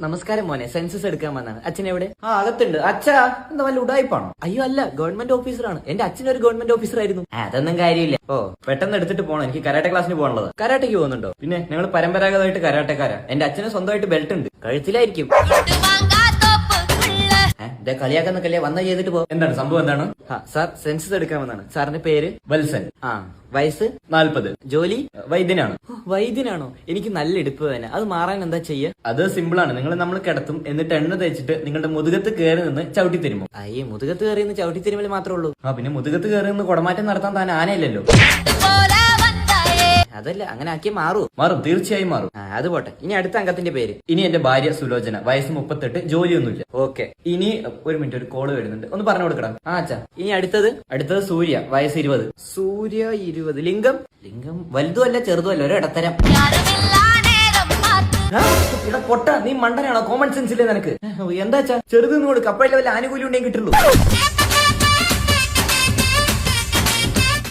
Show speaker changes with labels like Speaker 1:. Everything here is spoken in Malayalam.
Speaker 1: നമസ്കാരം മോനെ, സെൻസസ് എടുക്കാൻ വന്നാണ്. അച്ഛൻ എവിടെ?
Speaker 2: ആ അകത്തുണ്ട്. അച്ഛാ എന്താ വല്ല ഉടായിപ്പാണോ?
Speaker 1: അയ്യോ അല്ല, ഗവൺമെന്റ് ഓഫീസറാണ്. എന്റെ അച്ഛനൊരു ഗവൺമെന്റ് ഓഫീസർ ആയിരുന്നു.
Speaker 2: അതൊന്നും കാര്യമില്ല.
Speaker 1: ഓ,
Speaker 2: പെട്ടെന്ന് എടുത്തിട്ട് പോണം, എനിക്ക് കരാട്ടെ ക്ലാസ്സിന് പോകണത്.
Speaker 1: കരാട്ടയ്ക്ക് പോകുന്നുണ്ടോ?
Speaker 2: പിന്നെ ഞങ്ങൾ പരമ്പരാഗതമായിട്ട് കരാട്ടക്കാരാ. എന്റെ അച്ഛന് സ്വന്തമായിട്ട് ബെൽറ്റ് ഉണ്ട്.
Speaker 1: കഴുത്തിലായിരിക്കും.
Speaker 2: ഇതേ കളിയാക്കുന്ന കല്യാ വന്ന ചെയ്തിട്ട് പോ. എന്താണ് സംഭവം? എന്താണ്?
Speaker 1: സാർ, സെൻസസ് എടുക്കാൻ വന്നാണ്. സാറിന്റെ പേര്?
Speaker 2: വത്സൻ.
Speaker 1: വയസ്സ്?
Speaker 2: 40.
Speaker 1: ജോലി?
Speaker 2: വൈദ്യനാണ്.
Speaker 1: വൈദ്യനാണോ? എനിക്ക് നല്ല ഇടുപ്പ് തന്നെ. അത് മാറാൻ എന്താ ചെയ്യാ?
Speaker 2: അത് സിമ്പിൾ ആണ്. നമ്മൾ കിടത്തും, എന്നിട്ട് എണ്ണ തേച്ചിട്ട് നിങ്ങളുടെ മുതുകത്ത് കയറി നിന്ന് ചവിട്ടി തരുമോ?
Speaker 1: അയ്യേ, മുതുകത്ത് കയറിയെന്ന് ചവിട്ടി തരുമ്പോൾ മാത്രമേ ഉള്ളൂ.
Speaker 2: പിന്നെ മുതുകത്ത് കയറി നിന്ന് കുടമാറ്റം നടത്താൻ താൻ ആനയില്ലല്ലോ.
Speaker 1: അതല്ല, അങ്ങനെ ആക്കിയ മാറൂ?
Speaker 2: മാറും, തീർച്ചയായും മാറും.
Speaker 1: അത് പോട്ടെ. ഇനി അടുത്ത അംഗത്തിന്റെ പേര്?
Speaker 2: ഇനി എന്റെ ഭാര്യ സുലോചന, വയസ്സ് 38, ജോലിയൊന്നുമില്ല.
Speaker 1: ഓക്കെ.
Speaker 2: ഇനി ഒരു മിനിറ്റ്, ഒരു കോള് വരുന്നുണ്ട്, ഒന്ന് പറഞ്ഞു കൊടുക്കണം.
Speaker 1: അച്ഛാ. ഇനി അടുത്തത്
Speaker 2: സൂര്യ, വയസ്സ് 20.
Speaker 1: സൂര്യ 20. ലിംഗം?
Speaker 2: ലിംഗം വലുതും അല്ല ചെറുതും അല്ല, ഒരു ഇടത്തരം. ഇവിടെ പൊട്ട, നീ മണ്ടനാണോ? കോമൺ സെൻസ് ഇല്ലേ നിനക്ക്?
Speaker 1: എന്താ
Speaker 2: ചെറുതെന്ന് കൊടുക്ക്, അപ്പോഴല്ലേ വല്ല ആനുകൂല്യം ഉണ്ടെങ്കിൽ കിട്ടുള്ളൂ.